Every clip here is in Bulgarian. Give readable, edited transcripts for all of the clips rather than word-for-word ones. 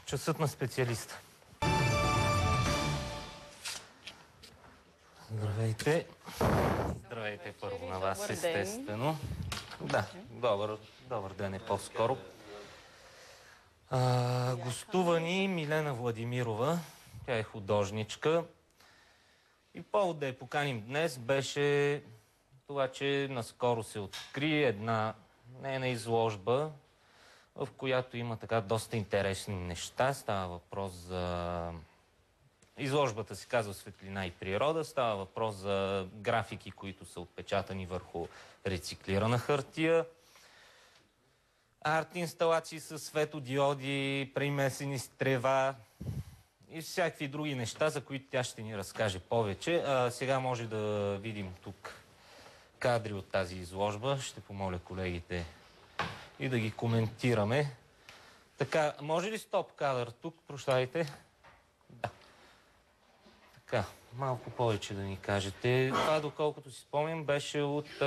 Часът на специалиста. Здравейте. Здравейте първо на вас, естествено. Да, добър ден е по-скоро. Гостува ни Милена Владимирова. Тя е художничка. И повод да я поканим днес беше това, че наскоро се откри една нейна изложба, в която има така доста интересни неща. Става въпрос за... Изложбата се казва "Светлина и природа". Става въпрос за графики, които са отпечатани върху рециклирана хартия. Арт-инсталации с светодиоди, примесени с трева и всякакви други неща, за които тя ще ни разкаже повече. Сега може да видим тук кадри от тази изложба. Ще помоля колегите и да ги коментираме. Така, може ли стоп кадър тук? Прощавайте. Да. Така, малко повече да ни кажете. Това, доколкото си спомням, беше от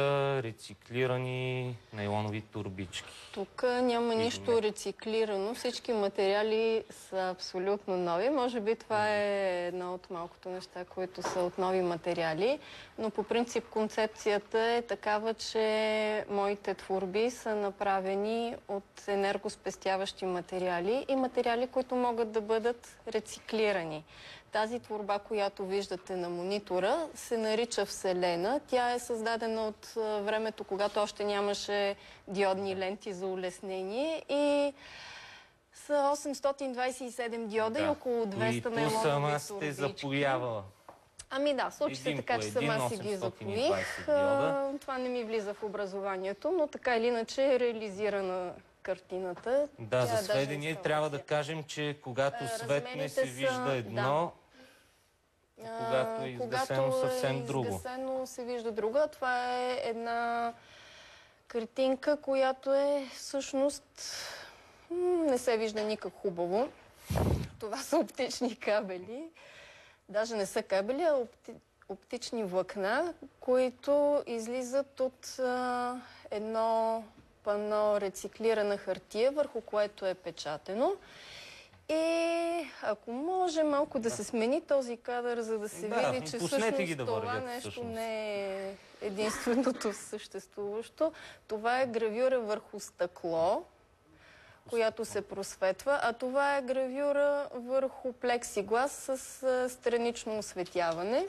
рециклирани нейлонови турбички. Тук няма нищо рециклирано. Всички материали са абсолютно нови. Може би това е едно от малкото неща, които са от нови материали. Но по принцип концепцията е такава, че моите творби са направени от енергоспестяващи материали и материали, които могат да бъдат рециклирани. Тази творба, която виждате на монитора, се нарича Вселена. Тя е създадена от времето, когато още нямаше диодни ленти за улеснение и са 827 диода и около 200 нейлонови турбички. Сама сте запоявала. Ами да, случи се така, че сама си ги запоих. Това не ми влиза в образованието, но така или иначе е реализирана картината. Да, за сведение трябва да кажем, че когато светне се вижда едно, когато е изгасено съвсем друго. Когато е изгасено се вижда друга. Това е една картинка, която е всъщност не се вижда никак хубаво. Това са оптични кабели. Даже не са кабели, а оптични влакна, които излизат от едно пано рециклирана хартия, върху което е печатено. И ако може малко да се смени този кадър, за да се види, че всъщност това нещо не е единственото съществуващо. Това е гравюра върху стъкло, която се просветва, а това е гравюра върху плексиглас с странично осветяване.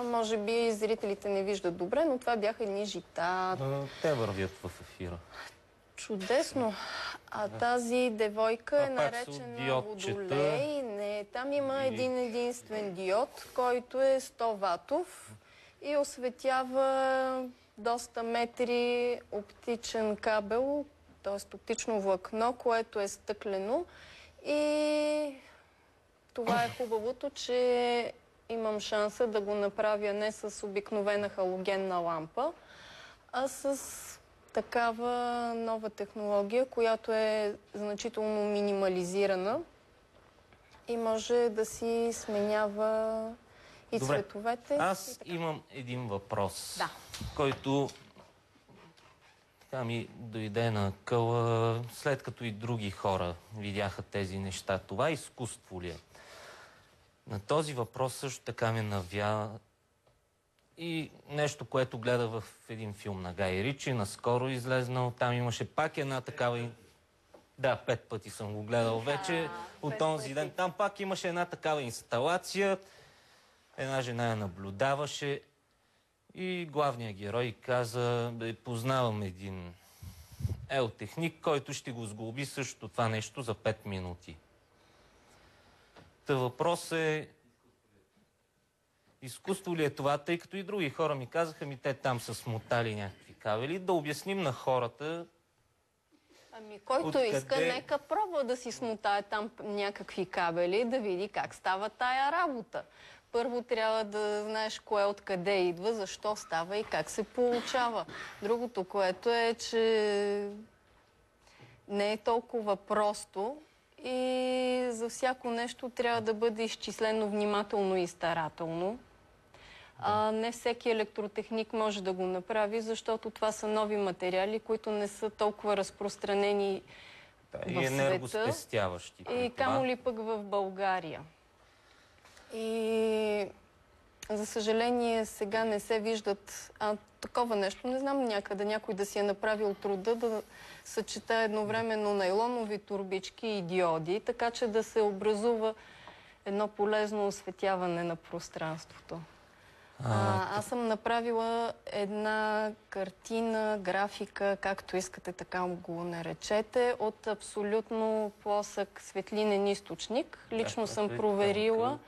Може би зрителите не виждат добре, но това бяха едни жита. Те вървят в ефира. Чудесно. А тази девойка е наречена Водолей. Не, там има един единствен диод, който е 100 ватов и осветява доста метри оптичен кабел, т.е. оптично влакно, което е стъклено. И това е хубавото, че имам шанса да го направя не с обикновена халогенна лампа, а с такава нова технология, която е значително минимализирана и може да си сменява и цветовете. Аз имам един въпрос, да, който така ми дойде на къла, след като и други хора видяха тези неща. Това изкуство ли е? На този въпрос също така ме навя и нещо, което гледах в един филм на Гай Ричи, наскоро излезнал. Там имаше пак една такава... Да, 5 пъти съм го гледал вече от този ден. Там пак имаше една такава инсталация. Една жена я наблюдаваше и главният герой каза: познавам един елтехник, който ще го сглоби също това нещо за 5 минути. Та въпрос е: изкуство ли е това, тъй като и други хора ми казаха, те там са смотали някакви кабели. Да обясним на хората. Ами който иска, нека пробва да си смотае там някакви кабели, да види как става тая работа. Първо трябва да знаеш кое откъде идва, защо става и как се получава. Другото, което е, че не е толкова просто и за всяко нещо трябва да бъде изчислено внимателно и старателно. Не всеки електротехник може да го направи, защото това са нови материали, които не са толкова разпространени И в света енергоспестяващи. и камо ли пък в България. И за съжаление сега не се виждат такова нещо. Не знам някъде някой да си е направил труда да съчета едновременно найлонови турбички и диоди, така че да се образува едно полезно осветяване на пространството. Аз съм направила една картина, графика, както искате така го наречете, от абсолютно плосък светлинен източник. Лично съм проверила,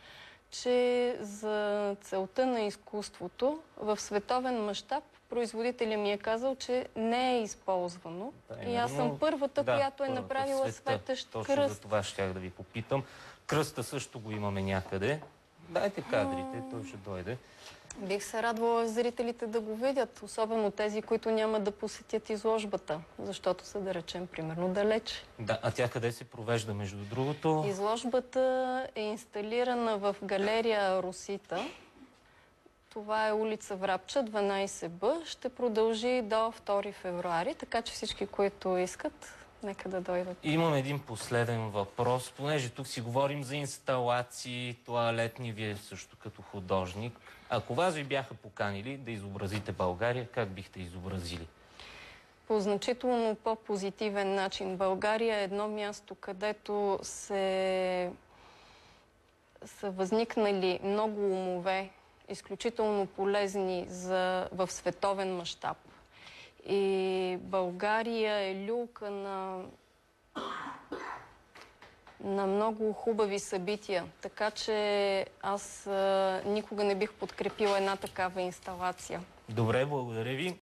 че за целта на изкуството в световен мащаб производителя ми е казал, че не е използвано. И аз съм първата, която е направила светещ кръст. Точно за това щях да ви попитам. Кръста също го имаме някъде. Дайте кадрите, той ще дойде. Бих се радвала зрителите да го видят, особено тези, които няма да посетят изложбата, защото са, да речем, примерно далеч. Да, а тя къде се провежда, между другото? Изложбата е инсталирана в галерия Росита. Това е улица Врабча, 12Б. Ще продължи до 2 февруари, така че всички, които искат, нека да дойдат. Имам един последен въпрос, понеже тук си говорим за инсталации, тоалетни, вие също като художник. Ако вас ви бяха поканили да изобразите България, как бихте изобразили? По значително по-позитивен начин. България е едно място, където са възникнали много умове, изключително полезни в световен мащаб. И България е люлка на много хубави събития. Така че аз никога не бих подкрепила една такава инсталация. Добре, благодаря ви.